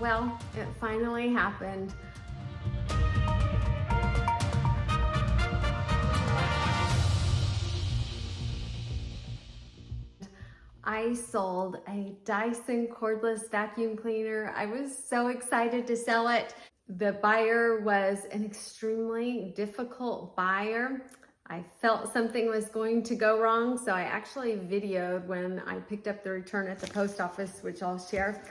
Well, it finally happened. I sold a Dyson cordless vacuum cleaner. I was so excited to sell it. The buyer was an extremely difficult buyer. I felt something was going to go wrong, so I actually videoed when I picked up the return at the post office, which I'll share.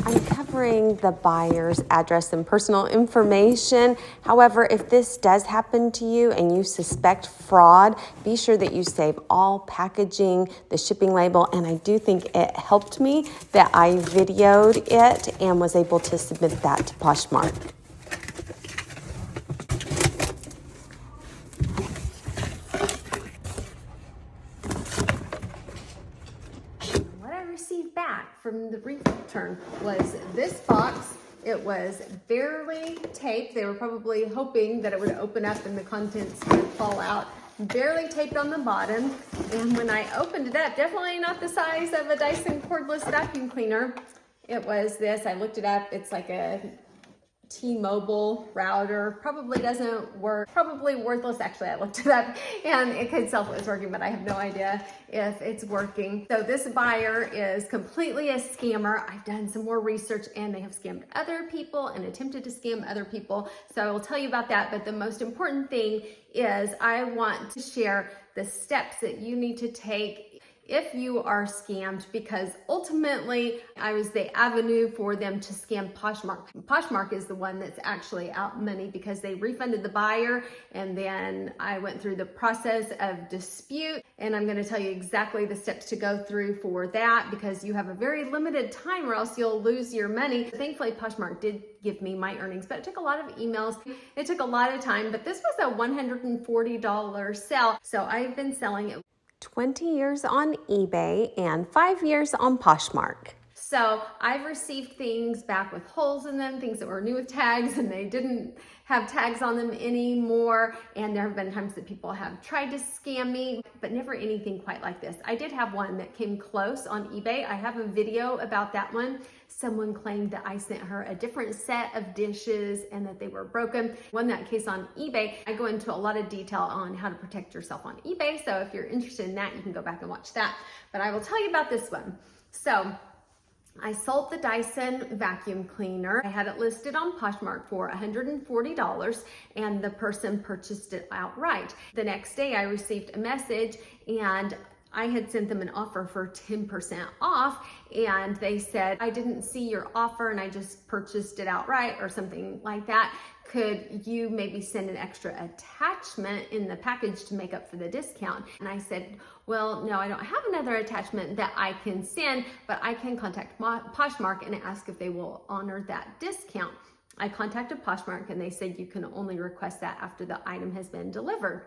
I'm covering the buyer's address and personal information. However, if this does happen to you and you suspect fraud, be sure that you save all packaging, the shipping label, and I do think it helped me that I videoed it and was able to submit that to Poshmark. What I received back from the return was this box. It was barely taped. They were probably hoping that it would open up and the contents would fall out. Barely taped on the bottom. And when I opened it up, definitely not the size of a Dyson cordless vacuum cleaner. It was this. I looked it up. It's like a T-Mobile router. Probably doesn't work. Probably worthless. Actually, I looked it up and it could tell if it was working, but I have no idea if it's working. So this buyer is completely a scammer. I've done some more research and they have scammed other people and attempted to scam other people. So I will tell you about that. But the most important thing is I want to share the steps that you need to take if you are scammed, because ultimately I was the avenue for them to scam Poshmark. Poshmark is the one that's actually out money because they refunded the buyer, and then I went through the process of dispute, and I'm going to tell you exactly the steps to go through for that, because you have a very limited time or else you'll lose your money. Thankfully, Poshmark did give me my earnings, but it took a lot of emails. It took a lot of time, but this was a $140 sale. So I've been selling it 20 years on eBay and 5 years on Poshmark. So I've received things back with holes in them, things that were new with tags and they didn't have tags on them anymore. And there have been times that people have tried to scam me, but never anything quite like this. I did have one that came close on eBay. I have a video about that one. Someone claimed that I sent her a different set of dishes and that they were broken. Won that case on eBay. I go into a lot of detail on how to protect yourself on eBay. So if you're interested in that, you can go back and watch that. But I will tell you about this one. So I sold the Dyson vacuum cleaner. I had it listed on Poshmark for $140 and the person purchased it outright. The next day I received a message and I had sent them an offer for 10% off and they said, I didn't see your offer and I just purchased it outright or something like that. Could you maybe send an extra attachment in the package to make up for the discount? And I said, well, no, I don't have another attachment that I can send, but I can contact Poshmark and ask if they will honor that discount. I contacted Poshmark and they said you can only request that after the item has been delivered.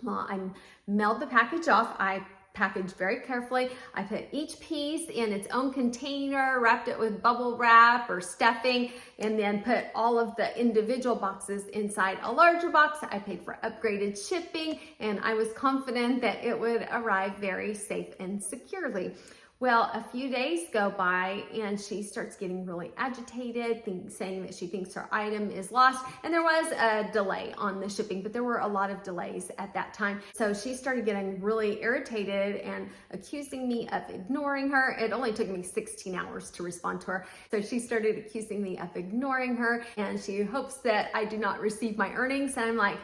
Well, I mailed the package off. I packaged very carefully. I put each piece in its own container, wrapped it with bubble wrap or stuffing, and then put all of the individual boxes inside a larger box. I paid for upgraded shipping, and I was confident that it would arrive very safe and securely. Well, a few days go by and she starts getting really agitated, saying that she thinks her item is lost. And there was a delay on the shipping, but there were a lot of delays at that time. So she started getting really irritated and accusing me of ignoring her. It only took me 16 hours to respond to her. So she started accusing me of ignoring her and she hopes that I do not receive my earnings. And I'm like,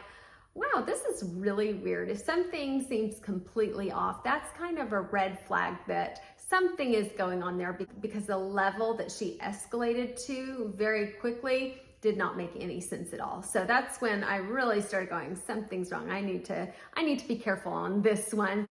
wow, this is really weird. If something seems completely off, that's kind of a red flag that something is going on there, because the level that she escalated to very quickly did not make any sense at all. So that's when I really started going, something's wrong. I need to be careful on this one.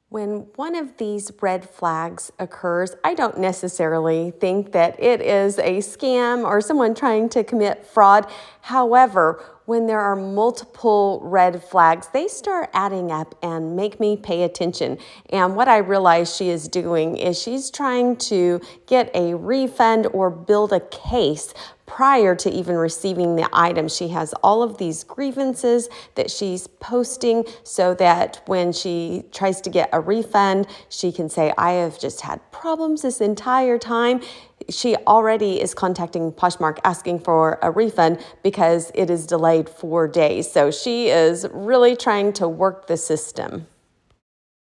When one of these red flags occurs, I don't necessarily think that it is a scam or someone trying to commit fraud. However, when there are multiple red flags, they start adding up and make me pay attention. And what I realize she is doing is she's trying to get a refund or build a case prior to even receiving the item. She has all of these grievances that she's posting so that when she tries to get a refund, she can say, I have just had problems this entire time. She already is contacting Poshmark asking for a refund because it is delayed 4 days. So she is really trying to work the system.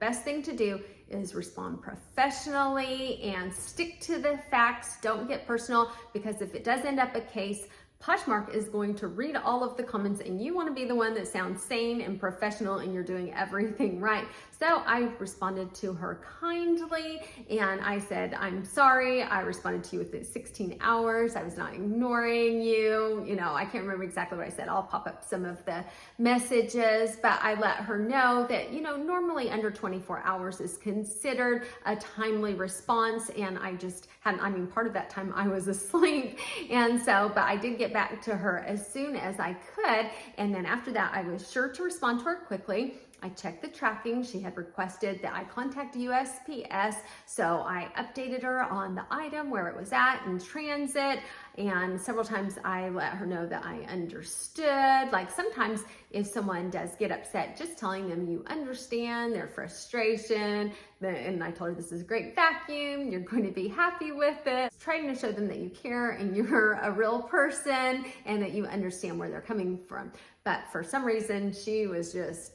Best thing to do is respond professionally and stick to the facts. Don't get personal, because if it does end up a case, Poshmark is going to read all of the comments and you want to be the one that sounds sane and professional and you're doing everything right. So I responded to her kindly and I said, I'm sorry. I responded to you within 16 hours. I was not ignoring you. You know, I can't remember exactly what I said. I'll pop up some of the messages, but I let her know that, you know, normally under 24 hours is considered a timely response. And I just hadn't, I mean, part of that time I was asleep. And so, but I did get back to her as soon as I could. And then after that, I was sure to respond to her quickly. I checked the tracking. She had requested that I contact USPS. So I updated her on the item, where it was at in transit. And several times I let her know that I understood. Like sometimes if someone does get upset, just telling them you understand their frustration. And I told her, this is a great vacuum. You're going to be happy with it. Trying to show them that you care and you're a real person and that you understand where they're coming from. But for some reason, she was just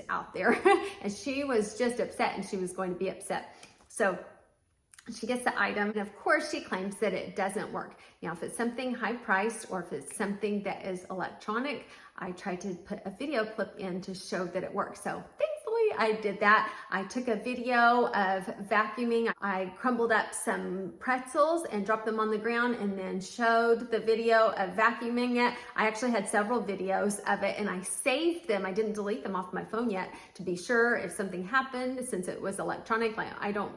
out there and she was just upset and she was going to be upset. So she gets the item and of course she claims that it doesn't work. Now, if it's something high priced or if it's something that is electronic, I try to put a video clip in to show that it works. So I did that. I took a video of vacuuming. I crumbled up some pretzels and dropped them on the ground and then showed the video of vacuuming it. I actually had several videos of it and I saved them. I didn't delete them off my phone yet to be sure if something happened, since it was electronic. Like I don't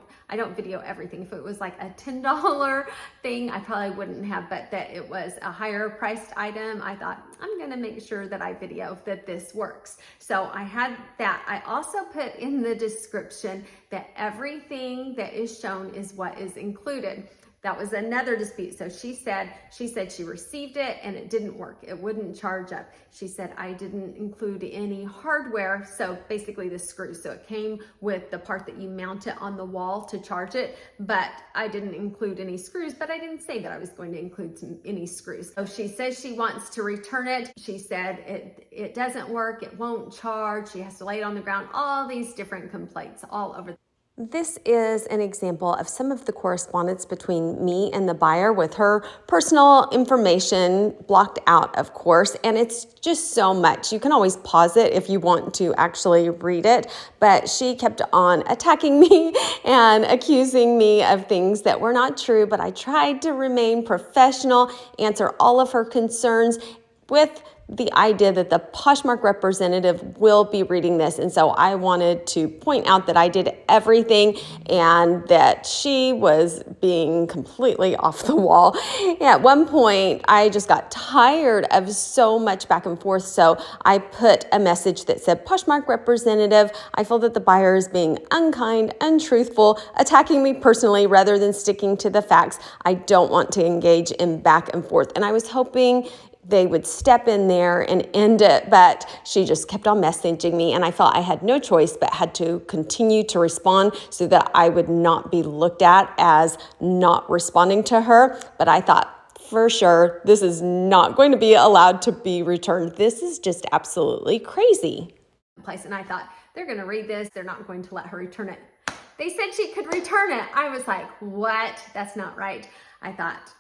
video everything. If it was like a $10 thing, I probably wouldn't have, but that it was a higher priced item, I thought I'm gonna make sure that I video that this works. So I had that. I also put in the description that everything that is shown is what is included. That was another dispute. So she said she received it and it didn't work. It wouldn't charge up. She said, I didn't include any hardware. So basically the screws. So it came with the part that you mount it on the wall to charge it, but I didn't include any screws, but I didn't say that I was going to include any screws. So she says she wants to return it. She said it doesn't work. It won't charge. She has to lay it on the ground. All these different complaints all over. This is an example of some of the correspondence between me and the buyer with her personal information blocked out, of course, and it's just so much. You can always pause it if you want to actually read it, but she kept on attacking me and accusing me of things that were not true, but I tried to remain professional, answer all of her concerns with the idea that the Poshmark representative will be reading this. And so I wanted to point out that I did everything and that she was being completely off the wall. At one point, I just got tired of so much back and forth. So I put a message that said, Poshmark representative, I feel that the buyer is being unkind, untruthful, attacking me personally rather than sticking to the facts. I don't want to engage in back and forth. And I was hoping they would step in there and end it, but she just kept on messaging me and I felt I had no choice but had to continue to respond so that I would not be looked at as not responding to her. But I thought, for sure, this is not going to be allowed to be returned. This is just absolutely crazy. And I thought, they're going to read this. They're not going to let her return it. They said she could return it. I was like, what? That's not right. I thought,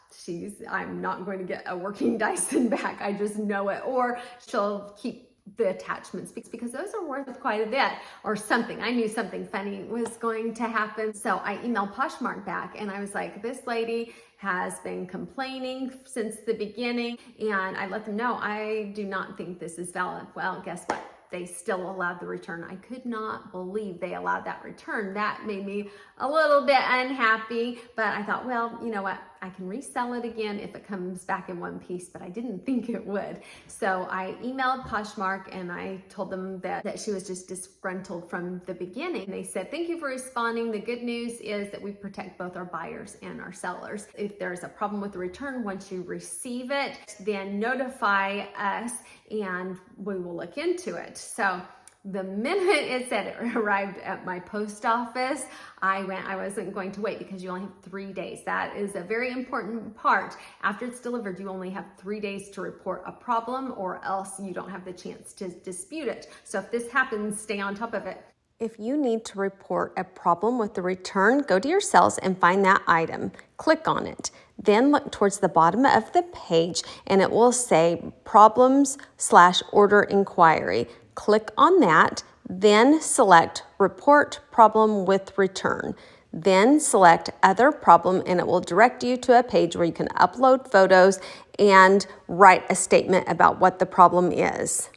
I'm not going to get a working Dyson back. I just know it. Or she'll keep the attachments because those are worth quite a bit or something. I knew something funny was going to happen. So I emailed Poshmark back and I was like, this lady has been complaining since the beginning. And I let them know, I do not think this is valid. Well, guess what? They still allowed the return. I could not believe they allowed that return. That made me a little bit unhappy, but I thought, well, you know what? I can resell it again if it comes back in one piece, but I didn't think it would. So I emailed Poshmark and I told them that she was just disgruntled from the beginning. They said, thank you for responding. The good news is that we protect both our buyers and our sellers. If there's a problem with the return, once you receive it, then notify us and we will look into it. So the minute it said it arrived at my post office, I wasn't going to wait because you only have 3 days. That is a very important part. After it's delivered, you only have 3 days to report a problem or else you don't have the chance to dispute it. So if this happens, stay on top of it. If you need to report a problem with the return, go to your sales and find that item. Click on it. Then look towards the bottom of the page and it will say problems/order inquiry. Click on that, then select report problem with return. Then select other problem and it will direct you to a page where you can upload photos and write a statement about what the problem is.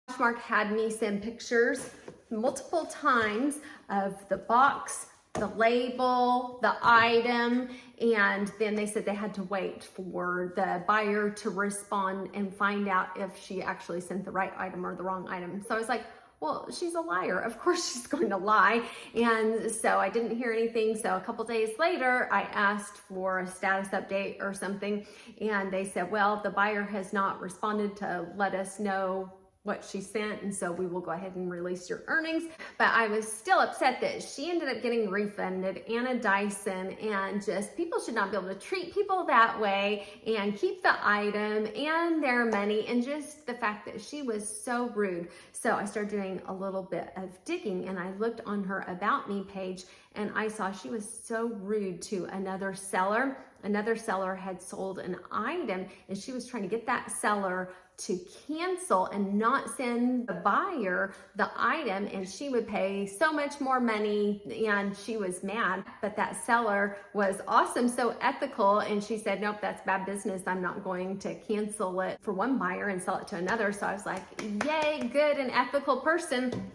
Poshmark had me send pictures multiple times of the box, the label, the item, and then they said they had to wait for the buyer to respond and find out if she actually sent the right item or the wrong item. So I was like, well, she's a liar. Of course she's going to lie. And so I didn't hear anything. So a couple days later, I asked for a status update or something. And they said, well, the buyer has not responded to let us know what she sent, and so we will go ahead and release your earnings. But I was still upset that she ended up getting refunded and a Dyson, and just people should not be able to treat people that way and keep the item and their money, and just the fact that she was so rude. So I started doing a little bit of digging and I looked on her About Me page and I saw she was so rude to another seller. Another seller had sold an item and she was trying to get that seller to cancel and not send the buyer the item, and she would pay so much more money, and she was mad. But that seller was awesome, so ethical, and she said, nope, that's bad business. I'm not going to cancel it for one buyer and sell it to another. So I was like, yay, good and ethical person.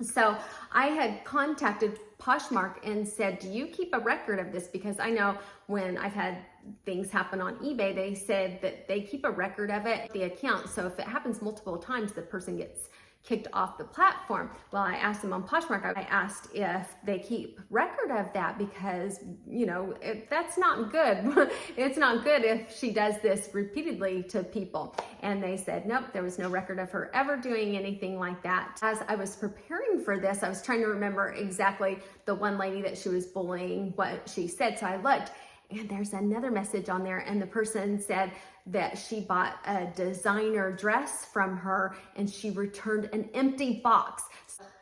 So I had contacted Poshmark and said, do you keep a record of this? Because I know when I've had things happen on eBay, they said that they keep a record of it, the account. So if it happens multiple times, the person gets kicked off the platform. Well, I asked them on Poshmark, I asked if they keep record of that because, you know, that's not good. It's not good if she does this repeatedly to people. And they said, nope, there was no record of her ever doing anything like that. As I was preparing for this, I was trying to remember exactly the one lady that she was bullying, what she said. So I looked, and there's another message on there, and the person said that she bought a designer dress from her and she returned an empty box.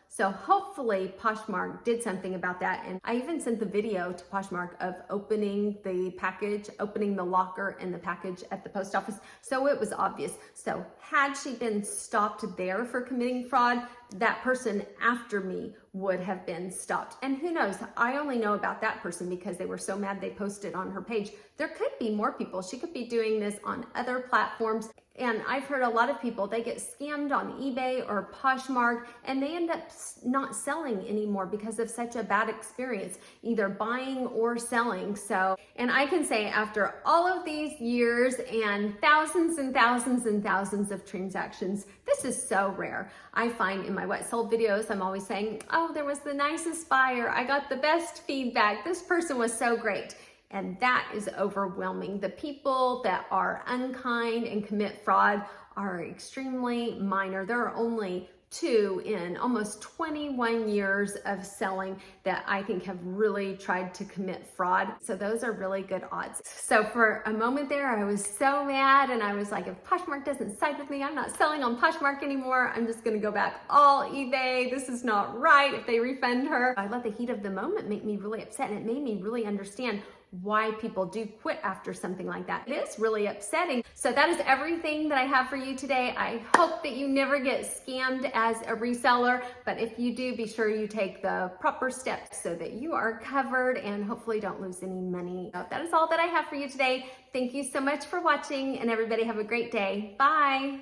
So hopefully Poshmark did something about that. And I even sent the video to Poshmark of opening the package, opening the locker and the package at the post office. So it was obvious. So had she been stopped there for committing fraud, that person after me would have been stopped. And who knows, I only know about that person because they were so mad they posted on her page. There could be more people. She could be doing this on other platforms. And I've heard a lot of people, they get scammed on eBay or Poshmark and they end up not selling anymore because of such a bad experience, either buying or selling. So, and I can say after all of these years and thousands and thousands and thousands of transactions, this is so rare. I find in my what sold videos, I'm always saying, oh, there was the nicest buyer. I got the best feedback. This person was so great. And that is overwhelming. The people that are unkind and commit fraud are extremely minor. There are only 2 in almost 21 years of selling that I think have really tried to commit fraud. So those are really good odds. So for a moment there, I was so mad and I was like, if Poshmark doesn't side with me, I'm not selling on Poshmark anymore. I'm just gonna go back all eBay. This is not right if they refund her. I let the heat of the moment make me really upset, and it made me really understand why people do quit after something like that. It is really upsetting. So that is everything that I have for you today. I hope that you never get scammed as a reseller, but if you do, be sure you take the proper steps so that you are covered and hopefully don't lose any money. So that is all that I have for you today. Thank you so much for watching, and everybody have a great day. Bye.